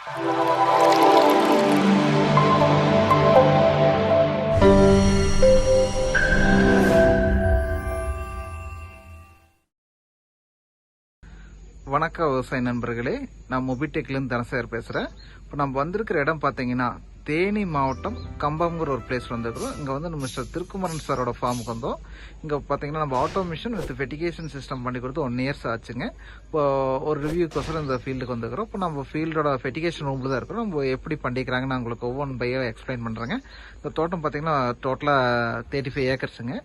வணக்கம் விவசாய நண்பர்களே, நான் மொபிடெக்லேருந்து தனசேகர் பேசுகிறேன். இப்போ நம்ம வந்திருக்கிற இடம் பார்த்தீங்கன்னா தேனி மாவட்டம் கம்பம்ங்கிற ஒரு பிளேஸ் வந்துருக்கோம். இங்கே வந்து மிஸ்டர் திருக்குமரன் சாரோட ஃபார்முக்கு வந்தோம். இங்கே பார்த்தீங்கன்னா நம்ம ஆட்டோமேஷன் வித் ஃபெர்டிகேஷன் சிஸ்டம் பண்ணி கொடுத்து 1 years ஆச்சுங்க. இப்போ ஒரு ரிவ்யூக்கோசரம் இந்த ஃபீல்டுக்கு வந்துருக்கிறோம். இப்போ நம்ம ஃபீல்டோட ஃபெர்டிகேஷன் ரூமில் தான் இருக்கிறோம். நம்ம எப்படி பண்ணிக்கிறாங்கன்னு நான் உங்களுக்கு ஒவ்வொன்று பையாக எக்ஸ்பிளைன் பண்ணுறேங்க. இந்த தோட்டம் பார்த்தீங்கன்னா டோட்டலாக 35 acresங்க.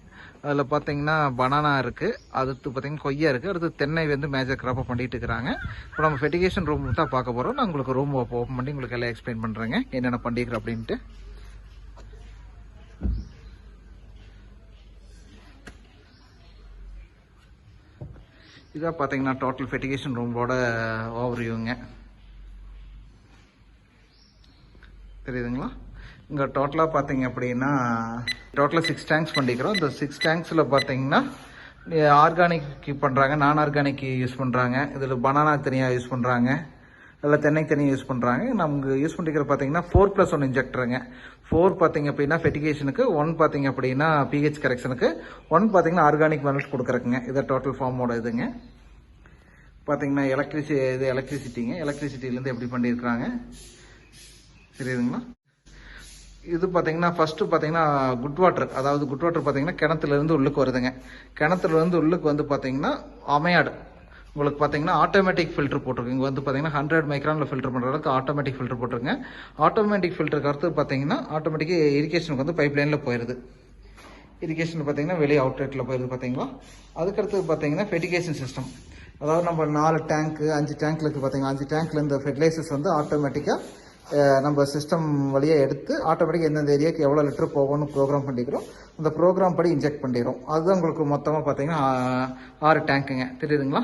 அதில் பார்த்தீங்கன்னா பனானா இருக்குது, அடுத்து பார்த்தீங்கன்னா கொய்யா இருக்குது, அடுத்து தென்னை வந்து மேஜர் கிராப்பாக பண்ணிட்டு இருக்கிறாங்க. இப்போ நம்ம ஃபெர்டிகேஷன் ரூம் தான் பார்க்க போகிறோம். நான் உங்களுக்கு ரூம் ஓப்பன் பண்ணி உங்களுக்கு எல்லாம் எக்ஸ்பிளைன் பண்ணுறேங்க என்னென்ன பண்ணிக்கிறோம் அப்படின்ட்டு. இதாக பார்த்தீங்கன்னா டோட்டல் ஃபெர்டிகேஷன் ரூமோட ஓவர்வியூங்க. தெரியுதுங்களா? இங்கே டோட்டலாக பார்த்தீங்க அப்படின்னா டோட்டலாக 6 tanks பண்ணிக்கிறோம். இந்த 6 tanksல பார்த்தீங்கன்னா ஆர்கானிக் பண்ணுறாங்க, நான் ஆர்கானிக் யூஸ் பண்ணுறாங்க, இதில் பனானா தனியாக யூஸ் பண்ணுறாங்க, இதில் தென்னை தனியாக யூஸ் பண்ணுறாங்க. நமக்கு யூஸ் பண்ணிக்கிற பார்த்தீங்கன்னா 4+1 இன்ஜெக்டருங்க. 4 பார்த்தீங்க அப்படின்னா ஃபெர்டிகேஷனுக்கு, 1 பார்த்தீங்க அப்படின்னா பிஹெச் கரெக்ஷனுக்கு, 1 பார்த்தீங்கன்னா ஆர்கானிக் மெனல்ஸ் கொடுக்குறக்குங்க. இதை டோட்டல் ஃபார்மோட இதுங்க. பார்த்தீங்கன்னா எலக்ட்ரிசிட்டிங்க. எலக்ட்ரிசிட்டிலேருந்து எப்படி பண்ணியிருக்கிறாங்க தெரியுதுங்களா? இது பார்த்தீங்கன்னா ஃபர்ஸ்ட் பார்த்தீங்கன்னா குட் வாட்டர், அதாவது குட் வாட்டர் பார்த்தீங்கன்னா கிணத்துலேருந்து உள்ளுக்கு வருதுங்க. கிணத்துலேருந்து உள்ளுக்கு வந்து பார்த்தீங்கன்னா அமையாடு உங்களுக்கு பார்த்தீங்கன்னா ஆட்டோமேட்டிக் ஃபில்டர் போட்டிருக்கு. இங்கே வந்து பார்த்தீங்கன்னா 100 மைக்ரானில் ஃபில்டர் பண்ணுற அளவுக்கு ஆட்டோமேட்டிக் ஃபில்டர் போட்டிருங்க. ஆட்டோமேட்டிக் ஃபில்டருக்கு அடுத்து பார்த்தீங்கன்னா ஆட்டோமேட்டிக்காக இரிகேஷனுக்கு வந்து பைப் லைனில் போயிடுது. இரிகேஷன் பார்த்தீங்கன்னா வெளியே அவுட்லெட்டில் போயிடுது பார்த்தீங்களா. அதுக்கடுத்து பார்த்தீங்கன்னா ஃபெர்டிகேஷன் சிஸ்டம், அதாவது நம்ம 4 டேங்க்கு 5 டேங்க்ல இருக்குது பார்த்தீங்கன்னா 5 டேங்க்ல இந்த ஃபெர்டிலைசர்ஸ் வந்து ஆட்டோமேட்டிக்காக நம்ம சிஸ்டம் வழியாக எடுத்து ஆட்டோமேட்டிக்காக எந்தெந்த ஏரியாவுக்கு எவ்வளோ லிட்டர் போகணும்னு ப்ரோக்ராம் பண்ணிக்கிறோம். அந்த ப்ரோக்ராம் படி இன்ஜெக்ட் பண்ணிடுறோம். அதுதான் உங்களுக்கு மொத்தமாக பார்த்தீங்கன்னா 6 டேங்க்குங்க. தெரியுதுங்களா?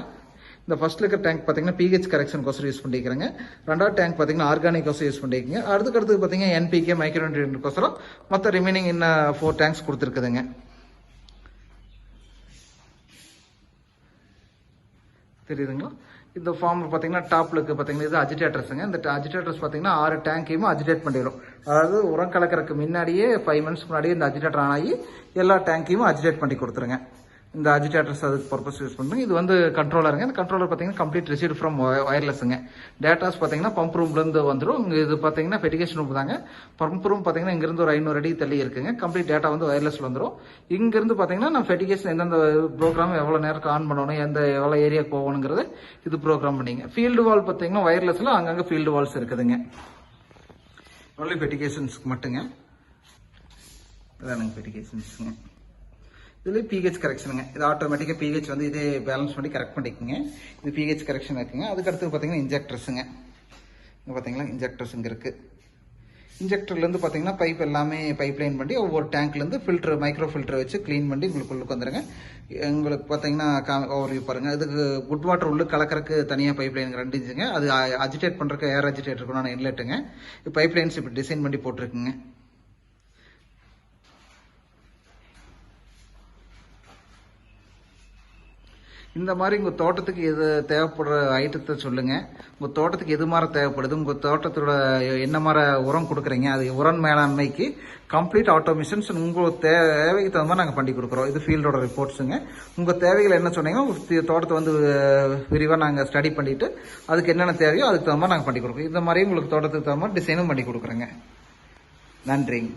இந்த ஃபர்ஸ்ட் இருக்கிற டேங்க் பார்த்தீங்கன்னா பிஹெச் கரெக்ஷனுக்கோசரம் யூஸ் பண்ணிக்கிறேங்க. 2வது டேங்க் பார்த்தீங்கன்னா ஆர்கானிக்கோசரம் யூஸ் பண்ணிக்கோங்க. அடுத்து பார்த்தீங்கன்னா என்பிகே மைக்ரோநியூட்ரியன்ட்கோசரம் மற்ற ரிமைனிங் இன்னும் 4 டேங்க்ஸ் கொடுத்துருக்குதுங்க. தெரியுதுங்களா? இந்த ஃபார்ம் பார்த்தீங்கன்னா டாப்ல இருக்கு பார்த்தீங்கன்னா இது அஜிடேட்டர்ஸுங்க. இந்த அஜிடேட்டர்ஸ் பார்த்தீங்கன்னா 6 டேங்கையும் அஜிடேட் பண்ணிடும். அதாவது உரம் கலக்கிறதுக்கு முன்னாடியே 5 months முன்னாடியே இந்த அஜிடேட்டர் ஆன் ஆகி எல்லா டேங்கையும் அஜிடேட் பண்ணி கொடுத்துருங்க. இந்த அஜிடேட்டர்ஸ் அதுக்கு பர்பஸ் யூஸ் பண்ணுங்க. இது வந்து கண்ட்ரோலருங்க. இந்த கண்ட்ரோலர் பார்த்தீங்கன்னா கம்ப்ளீட் ரிசீவ் ஃப்ரம் வயர்லெஸ்ஸுங்க. டேட்டாஸ் பார்த்தீங்கன்னா பம்ப் ரூம்லேருந்து வந்துடும். இங்கே இது பார்த்தீங்கன்னா ஃபெர்டிகேஷன் ரூம் தாங்க. பம்ப் ரூம் பார்த்தீங்கன்னா இங்கிருந்து ஒரு 500 அடி தள்ளி இருக்குங்க. கம்ப்ளீட் டேட்டா வந்து வயர்லெஸ்ல வந்துடும். இங்கிருந்து பார்த்தீங்கன்னா நம்ம ஃபெர்டிகேஷன் எந்தெந்த ப்ரோக்ராம் எவ்வளோ நேரம் ஆன் பண்ணணும், எவ்வளோ ஏரியாவுக்கு போகணுங்கிறது இது ப்ரோக்ராம் பண்ணிங்க. ஃபீல்டு வால் பார்த்தீங்கன்னா வயர்லெஸ்ல அங்கங்கே ஃபீல்டு வால்ஸ் இருக்குதுங்க. ஒன்லி ஃபெர்டிகேஷன்ஸ்க்கு மட்டுங்க. இதானுங்க ஃபெர்டிகேஷன்ஸுங்க. இதுல பிஹெச் கரெக்ஷனுங்க. இது ஆட்டோமேட்டிக்கா பிஹெச் வந்து இதே பேலன்ஸ் பண்ணி கரெக்ட் பண்ணிக்கோங்க. இது பிஹெச் கரெக்ஷன் இருக்குங்க. அதுக்கு அடுத்து பார்த்தீங்கன்னா இன்ஜெக்டர்ஸுங்க. இங்கே பார்த்தீங்கன்னா இன்ஜெக்டர்ஸ் இங்கே இருக்கு. இன்ஜெக்டர்லேருந்து பார்த்தீங்கன்னா பைப் எல்லாமே பைப் லைன் பண்ணி ஒவ்வொரு டேங்க்லேருந்து ஃபில்டர் மைக்ரோ ஃபில்டர் வச்சு க்ளீன் பண்ணி உங்களுக்கு வந்துருங்க. உங்களுக்கு பார்த்தீங்கன்னா ஓவர்வியூ பாருங்க. இதுக்கு குட் வாட்டர் உள்ள கலக்கிறதுக்கு தனியாக பைப் லைன் 2 இன்ச்சுங்க. அது அஜிடேட் பண்ணுறதுக்கு ஏர் அஜிடேட்டருக்குன்னு இன்லெட்டுங்க. பைப் லைன்ஸ் இப்படி டிசைன் பண்ணி போட்டிருக்குங்க. இந்த மாதிரி உங்கள் தோட்டத்துக்கு எது தேவைப்படுற ஐட்டத்தை சொல்லுங்கள். உங்கள் தோட்டத்துக்கு எது மாதிரி தேவைப்படுது, உங்கள் தோட்டத்தோட என்ன மாதிரி உரம் கொடுக்குறீங்க, அது உரம் மேலாண்மைக்கு கம்ப்ளீட் ஆட்டோமேஷன்ஸ் உங்கள் தேவைக்கு தகுந்த மாதிரி நாங்கள் பண்ணி கொடுக்குறோம். இது ஃபீல்டோட ரிப்போர்ட்ஸுங்க. உங்கள் தேவைகள் என்ன சொன்னீங்கன்னா உங்கள் தோட்டத்தை வந்து விரிவாக நாங்கள் ஸ்டடி பண்ணிவிட்டு அதுக்கு என்னென்ன தேவையோ அதுக்கு தகுந்த மாதிரி நாங்கள் பண்ணி கொடுக்குறோம். இந்த மாதிரி உங்களுக்கு தோட்டத்துக்கு தகுந்த மாதிரி டிசைனும் பண்ணி கொடுக்குறோங்க. நன்றிங்க.